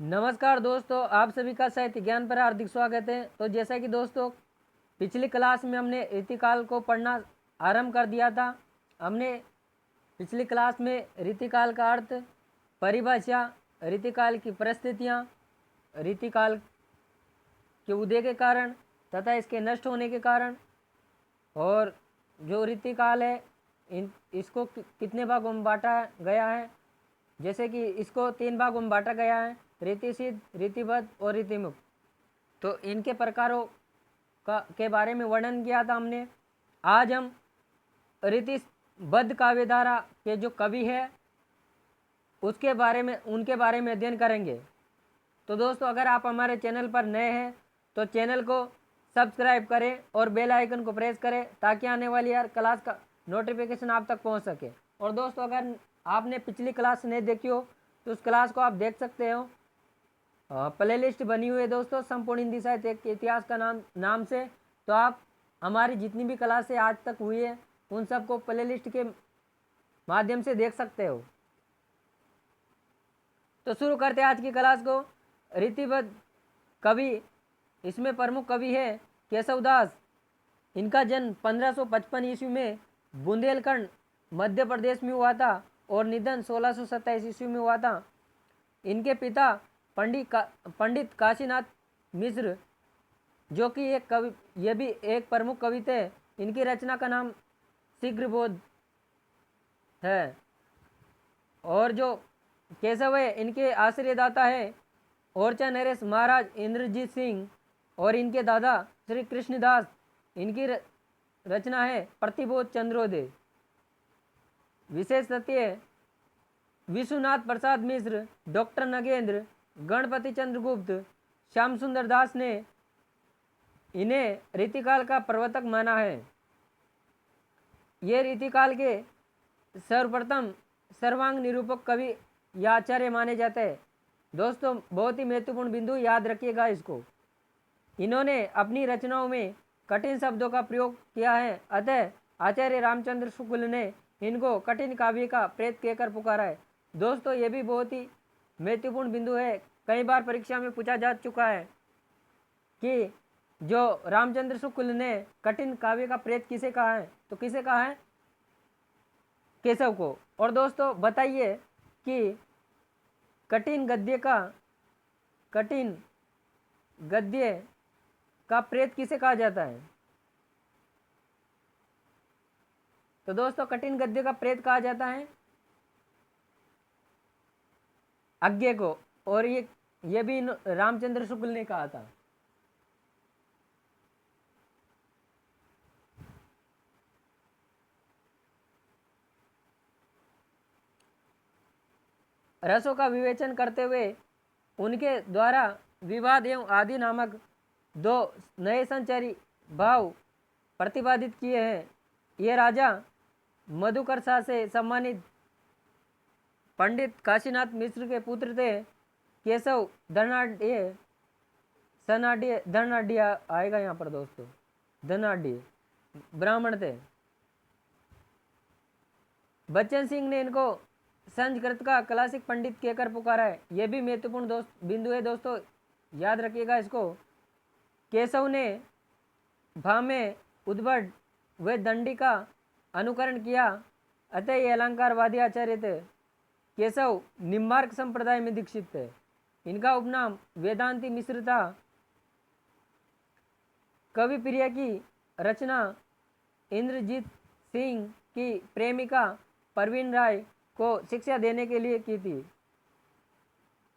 नमस्कार दोस्तों, आप सभी का साहित्य ज्ञान पर हार्दिक स्वागत है। तो जैसा कि दोस्तों पिछली क्लास में हमने रीतिकाल को पढ़ना आरंभ कर दिया था। हमने पिछली क्लास में रीतिकाल का अर्थ, परिभाषा, रीतिकाल की परिस्थितियाँ, रीतिकाल के उदय के कारण तथा इसके नष्ट होने के कारण और जो रीतिकाल है इसको कितने भागों में बांटा गया है। जैसे कि इसको 3 भागों में बांटा गया है: रीतिसिद्ध, रीतिबद्ध और रीतिमुक्त। तो इनके प्रकारों का के बारे में वर्णन किया था हमने। आज हम रीतिबद्ध काव्यधारा के जो कवि है उनके बारे में अध्ययन करेंगे। तो दोस्तों, अगर आप हमारे चैनल पर नए हैं तो चैनल को सब्सक्राइब करें और बेल आइकन को प्रेस करें ताकि आने वाली हर क्लास का नोटिफिकेशन आप तक पहुंच सके। और दोस्तों, अगर आपने पिछली क्लास नहीं देखी हो तो उस क्लास को आप देख सकते हो। प्लेलिस्ट बनी हुई है दोस्तों, संपूर्ण हिंदी साहित्य के इतिहास का नाम से। तो आप हमारी जितनी भी क्लासें आज तक हुई है उन सबको प्लेलिस्ट के माध्यम से देख सकते हो। तो शुरू करते हैं आज की क्लास को। रीतिबद्ध कवि, इसमें प्रमुख कवि है केशवदास। इनका जन्म 1555 ईस्वी में बुंदेलखंड मध्य प्रदेश में हुआ था और निधन 1627 ईस्वी में हुआ था। इनके पिता पंडित काशीनाथ मिश्र, जो कि एक कवि, ये भी एक प्रमुख कवि थे। इनकी रचना का नाम शीघ्रबोध है। और जो केशव है इनके आश्रयदाता है ओरछा नरेश महाराज इंद्रजीत सिंह और इनके दादा श्री कृष्णदास। इनकी रचना है प्रतिबोध चंद्रोदय। विशेष तथ्य: विश्वनाथ प्रसाद मिश्र, डॉक्टर नगेंद्र, गणपति चंद्रगुप्त, श्याम सुंदर दास ने इन्हें रीतिकाल का प्रवर्तक माना है। ये रीतिकाल के सर्वप्रथम सर्वांग निरूपक कवि या आचार्य माने जाते हैं। दोस्तों, बहुत ही महत्वपूर्ण बिंदु याद रखिएगा इसको। इन्होंने अपनी रचनाओं में कठिन शब्दों का प्रयोग किया है, अतः आचार्य रामचंद्र शुक्ल ने इनको कठिन काव्य का प्रेत कहकर पुकारा है। दोस्तों, ये भी बहुत ही महत्वपूर्ण बिंदु है। कई बार परीक्षा में पूछा जा चुका है कि जो रामचंद्र शुक्ल ने कठिन काव्य का प्रेत किसे कहा है, तो किसे कहा है? केशव को। और दोस्तों बताइए कि कठिन गद्य का प्रेत किसे कहा जाता है? तो दोस्तों, कठिन गद्य का प्रेत कहा जाता है अज्ञे को। और ये भी रामचंद्र शुक्ल ने कहा था। रसों का विवेचन करते हुए उनके द्वारा विवाद एवं आदि नामक 2 नए संचारी भाव प्रतिपादित किए हैं। ये राजा मधुकर शाह से सम्मानित पंडित काशीनाथ मिश्र के पुत्र थे। केशव धनाढ़ आएगा यहाँ पर दोस्तों, धनाढ़ ब्राह्मण थे। बच्चन सिंह ने इनको संस्कृत का क्लासिक पंडित कहकर पुकारा है। यह भी महत्वपूर्ण बिंदु है दोस्तों, याद रखिएगा इसको। केशव ने भामे, उद्भट व दंडी का अनुकरण किया, अतः ये अलंकारवादी आचार्य थे। केशव निम्बार्क संप्रदाय में दीक्षित थे। इनका उपनाम वेदांती मिश्र था। कवि प्रिय की रचना इंद्रजीत सिंह की प्रेमिका परवीन राय को शिक्षा देने के लिए की थी।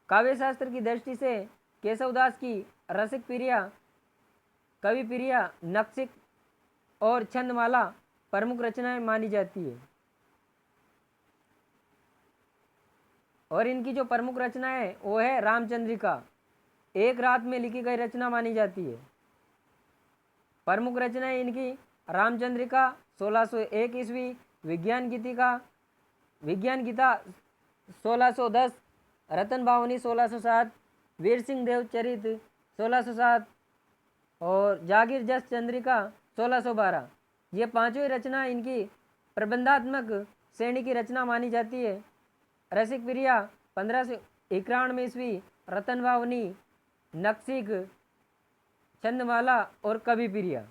काव्यशास्त्र की दृष्टि से केशवदास की रसिक प्रिया, कवि प्रिया, नक्सिक और छंदमाला प्रमुख रचनाएं मानी जाती है। और इनकी जो प्रमुख रचना है वो है रामचंद्रिका, एक रात में लिखी गई रचना मानी जाती है। प्रमुख रचनाएं इनकी रामचंद्रिका 1601 ईस्वी, विज्ञान गीता 1610, रतन भावनी 1607, वीर सिंह देव चरित 1607 और जागीर जस चंद्रिका 1612। ये पांचों रचना इनकी प्रबंधात्मक श्रेणी की रचना मानी जाती है। रसिक प्रिया 91 ईस्वी रतन भावनी, नक्सिक, छंदमाला और कवि प्रिया।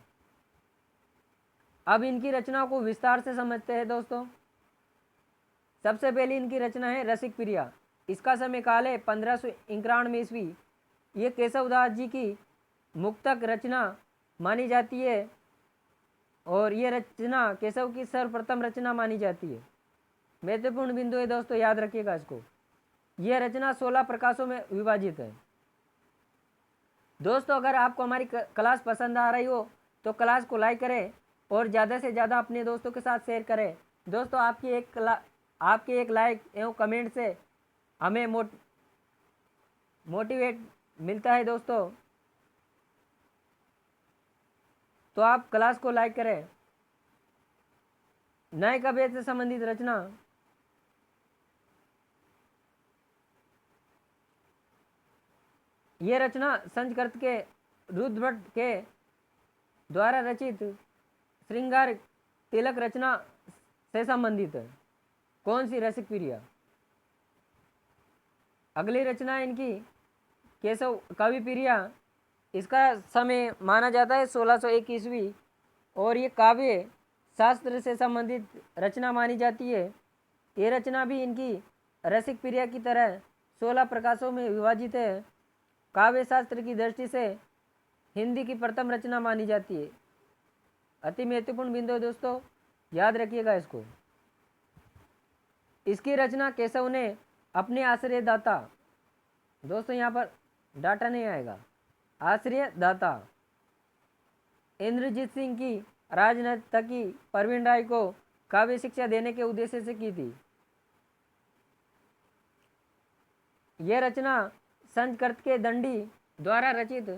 अब इनकी रचनाओं को विस्तार से समझते हैं दोस्तों। सबसे पहली इनकी रचना है रसिक प्रिया। इसका समय काल है 1591 ईस्वी। ये केशवदास जी की मुक्तक रचना मानी जाती है और ये रचना केशव की सर्वप्रथम रचना मानी जाती है। महत्वपूर्ण बिंदु है दोस्तों, याद रखिएगा इसको। यह रचना 16 प्रकाशों में विभाजित है। दोस्तों अगर आपको हमारी क्लास पसंद आ रही हो तो क्लास को लाइक करें और ज़्यादा से ज़्यादा अपने दोस्तों के साथ शेयर करें। दोस्तों आपकी एक लाइक एवं कमेंट से हमें मोटिवेट मिलता है दोस्तों। तो आप क्लास को लाइक करें। नए कविता से संबंधित रचना। ये रचना संस्कृत के रुद्रभट्ट के द्वारा रचित श्रृंगार तिलक रचना से संबंधित है। कौन सी? रसिक प्रिया। अगली रचना इनकी केशव कवि प्रिया। इसका समय माना जाता है 1601 ईस्वी और ये काव्य शास्त्र से संबंधित रचना मानी जाती है। ये रचना भी इनकी रसिक प्रिया की तरह 16 प्रकाशों में विभाजित है। काव्य शास्त्र की दृष्टि से हिंदी की प्रथम रचना मानी जाती है। अति महत्वपूर्ण बिंदु है दोस्तों, याद रखिएगा इसको। इसकी रचना केशव ने अपने आश्रयदाता, दोस्तों यहाँ पर डाटा नहीं आएगा, आश्रयदाता इंद्रजीत सिंह की राजनर्तकी प्रवीण राय को काव्य शिक्षा देने के उद्देश्य से की थी। यह रचना संस्कृत के दंडी द्वारा रचित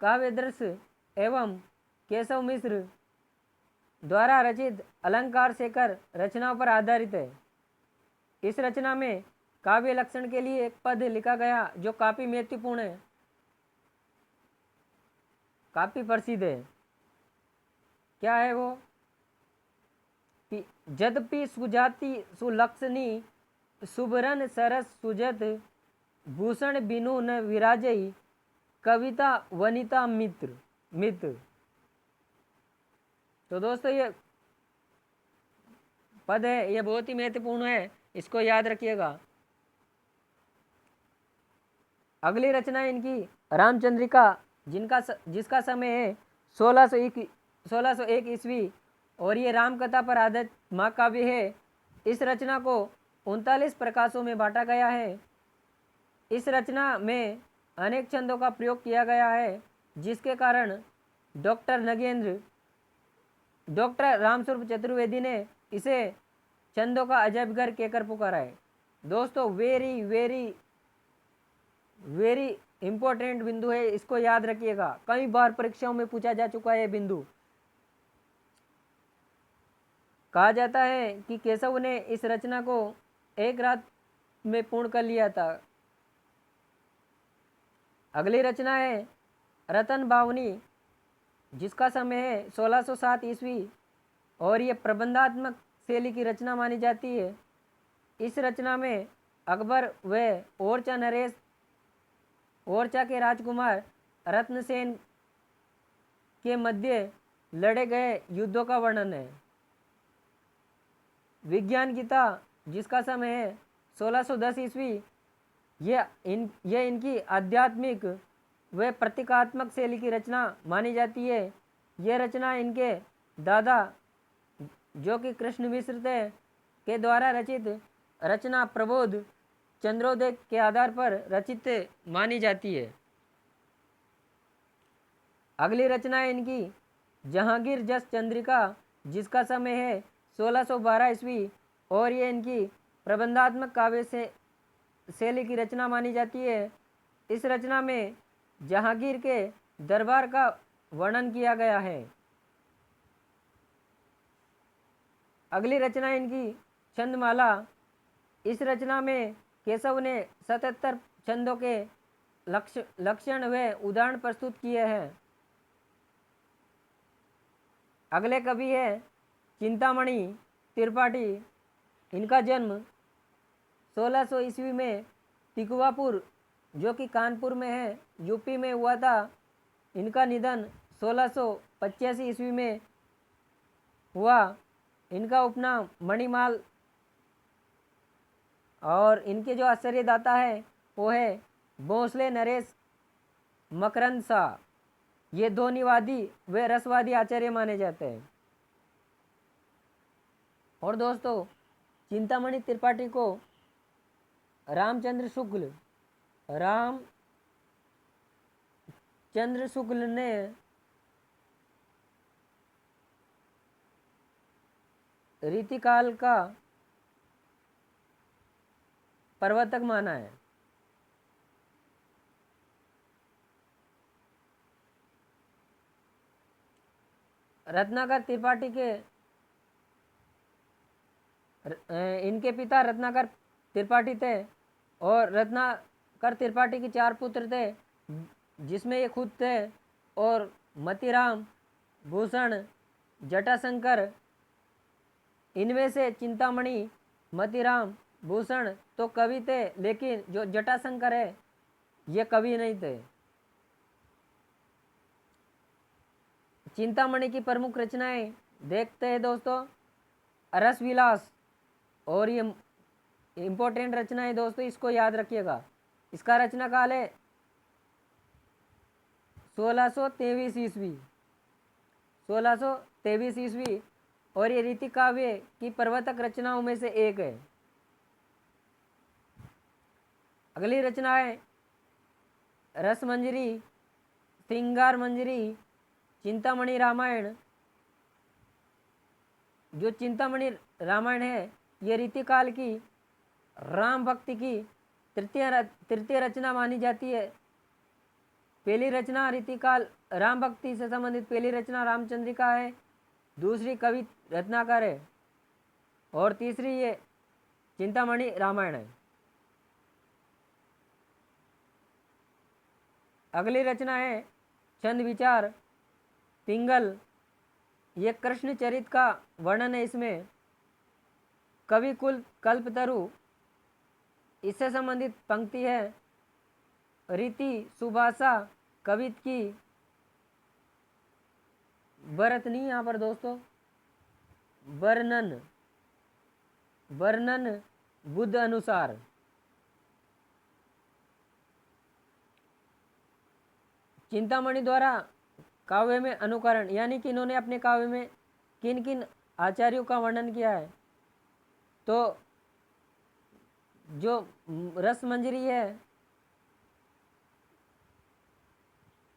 काव्यदर्श एवं केशव मिश्र द्वारा रचित अलंकार शेखर रचनाओं पर आधारित है। इस रचना में काव्य लक्षण के लिए एक पद लिखा गया जो काफी महत्वपूर्ण है, काफी प्रसिद्ध है। क्या है वो? यद्यपि सुजाति सुलक्षणी सुभरन सरस सुजत भूषण बिनु न विराजई कविता वनिता मित्र। तो दोस्तों ये पद है, ये बहुत ही महत्वपूर्ण है, इसको याद रखिएगा। अगली रचना इनकी रामचंद्रिका, जिसका समय है 1601 ईस्वी और ये रामकथा पर आधारित महाकाव्य है। इस रचना को 39 प्रकाशों में बांटा गया है। इस रचना में अनेक छंदों का प्रयोग किया गया है, जिसके कारण डॉक्टर रामस्वरूप चतुर्वेदी ने इसे छंदों का अजब घर कहकर पुकारा है। दोस्तों वेरी वेरी वेरी इंपॉर्टेंट बिंदु है, इसको याद रखिएगा। कई बार परीक्षाओं में पूछा जा चुका है ये बिंदु। कहा जाता है कि केशव ने इस रचना को एक रात में पूर्ण कर लिया था। अगली रचना है रतन भावनी, जिसका समय है 1607 ईस्वी और ये प्रबंधात्मक शैली की रचना मानी जाती है। इस रचना में अकबर व ओरछा के राजकुमार रत्नसेन के मध्य लड़े गए युद्धों का वर्णन है। विज्ञान गीता, जिसका समय है 1610 ईस्वी, यह इनकी आध्यात्मिक व प्रतीकात्मक शैली की रचना मानी जाती है। यह रचना इनके दादा, जो कि कृष्ण मिश्र थे, के द्वारा रचित रचना प्रबोध चंद्रोदय के आधार पर रचित मानी जाती है। अगली रचना इनकी जहांगीर जस चंद्रिका, जिसका समय है 1612 ईस्वी और ये इनकी प्रबंधात्मक काव्य से शैली की रचना मानी जाती है। इस रचना में जहांगीर के दरबार का वर्णन किया गया है। अगली रचना इनकी छंदमाला। इस रचना में केशव ने 77 छंदों के लक्षण व उदाहरण प्रस्तुत किए हैं। अगले कवि है चिंतामणि त्रिपाठी। इनका जन्म 1600 ईस्वी में तिकुवापुर जो कि कानपुर में है यूपी में हुआ था। इनका निधन 1685 ईस्वी में हुआ। इनका उपनाम मणिमाल और इनके जो आश्चर्यदाता है वो है भोसले नरेश मकरंद शाह। ये ध्वनिवादी व रसवादी आचार्य माने जाते हैं। और दोस्तों चिंतामणि त्रिपाठी को रामचंद्र शुक्ल ने रीतिकाल का प्रवर्तक माना है। रत्नाकर त्रिपाठी के इनके पिता रत्नाकर त्रिपाठी थे और रत्नाकर त्रिपाठी के 4 पुत्र थे जिसमें ये खुद थे और मतीराम, भूषण, जटाशंकर। इनमें से चिंतामणि, मतीराम, भूषण तो कवि थे, लेकिन जो जटाशंकर है ये कवि नहीं थे। चिंतामणि की प्रमुख रचनाएं देखते हैं दोस्तों। रस विलास, और ये इम्पोर्टेंट रचना है दोस्तों, इसको याद रखिएगा। इसका रचना काल है 1623 ईस्वी, 1623 ईस्वी, और ये रीति काव्य की प्रवर्तक रचनाओं में से एक है। अगली रचना है रसमंजरी, श्रृंगार मंजरी, चिंतामणि रामायण। जो चिंतामणि रामायण है ये रीतिकाल की राम भक्ति की तृतीय रचना मानी जाती है। पहली रचना रीतिकाल राम भक्ति से संबंधित पहली रचना रामचंद्रिका है, दूसरी कवि रत्नाकर है और तीसरी ये चिंतामणि रामायण है। अगली रचना है छंद विचार पिंगल। ये कृष्ण चरित का वर्णन है। इसमें कवि कुल कल्पतरु इससे संबंधित पंक्ति है। रीति सुभाषा कवित की वर्णनी यहाँ पर दोस्तों वर्णन बुद्ध अनुसार। चिंतामणि द्वारा काव्य में अनुकरण, यानी कि इन्होंने अपने काव्य में किन किन आचार्यों का वर्णन किया है। तो जो रसमंजरी है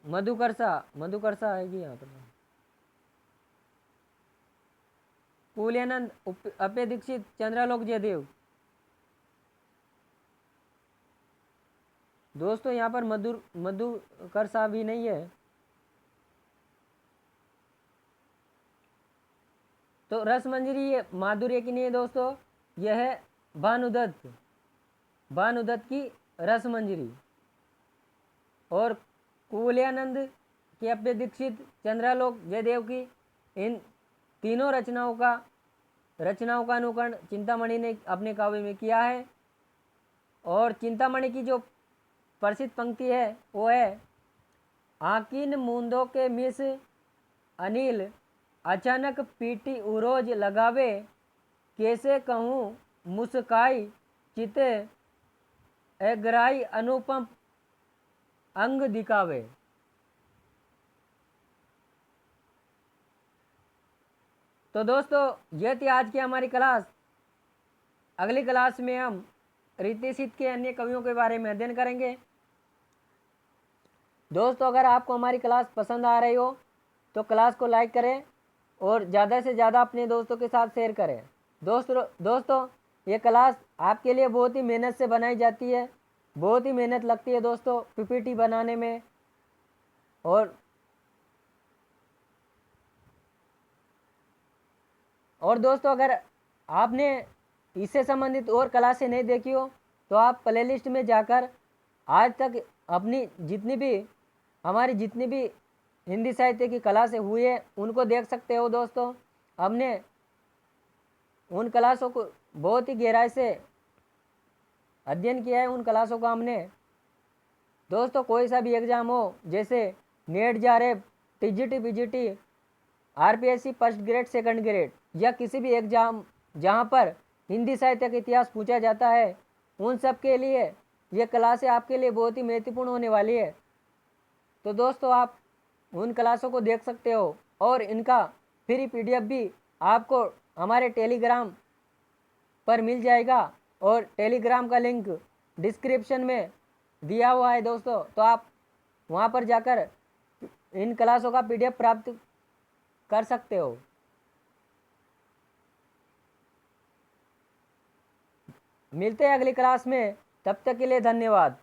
मधुकरसा आएगी यहाँ पर। कुलियानंद, अप्य दीक्षित, चंद्रालोक जयदेव। दोस्तों यहाँ पर मधुकरसा भी नहीं है। तो रसमंजरी ये माधुर्य की नहीं है दोस्तों, यह है भानुदत्त की रसमंजरी। और कुलियानंद की, अप्य दीक्षित, चंद्रालोक जयदेव की, इन तीनों रचनाओं का अनुकरण चिंतामणि ने अपने काव्य में किया है। और चिंतामणि की जो प्रसिद्ध पंक्ति है वो है आकिन मूंदों के मिस अनिल अचानक पीटी उरोज लगावे, कैसे कहूँ मुस्काई चिते एगराई अनुपम अंग दिखावे। तो दोस्तों यह थी आज की हमारी क्लास। अगली क्लास में हम रीतिसिद्ध के अन्य कवियों के बारे में अध्ययन करेंगे। दोस्तों अगर आपको हमारी क्लास पसंद आ रही हो तो क्लास को लाइक करें और ज़्यादा से ज़्यादा अपने दोस्तों के साथ शेयर करें। दोस्तों ये क्लास आपके लिए बहुत ही मेहनत से बनाई जाती है, बहुत ही मेहनत लगती है दोस्तों पीपीटी बनाने में। और दोस्तों अगर आपने इससे संबंधित और क्लासें नहीं देखी हो तो आप प्लेलिस्ट में जाकर आज तक अपनी हमारी जितनी भी हिंदी साहित्य की क्लासें हुई है उनको देख सकते हो। दोस्तों हमने उन क्लासों को बहुत ही गहराई से अध्ययन किया है उन क्लासों का हमने। दोस्तों कोई सा भी एग्ज़ाम हो, जैसे net, JRF, TGT, PGT, RPSC first grade, second grade, या किसी भी एग्ज़ाम जहां पर हिंदी साहित्य का इतिहास पूछा जाता है, उन सब के लिए ये क्लासें आपके लिए बहुत ही महत्वपूर्ण होने वाली है। तो दोस्तों आप उन क्लासों को देख सकते हो और इनका फ्री पीडीएफ भी आपको हमारे टेलीग्राम पर मिल जाएगा, और टेलीग्राम का लिंक डिस्क्रिप्शन में दिया हुआ है दोस्तों। तो आप वहां पर जाकर इन क्लासों का पीडीएफ प्राप्त कर सकते हो। मिलते हैं अगली क्लास में, तब तक के लिए धन्यवाद।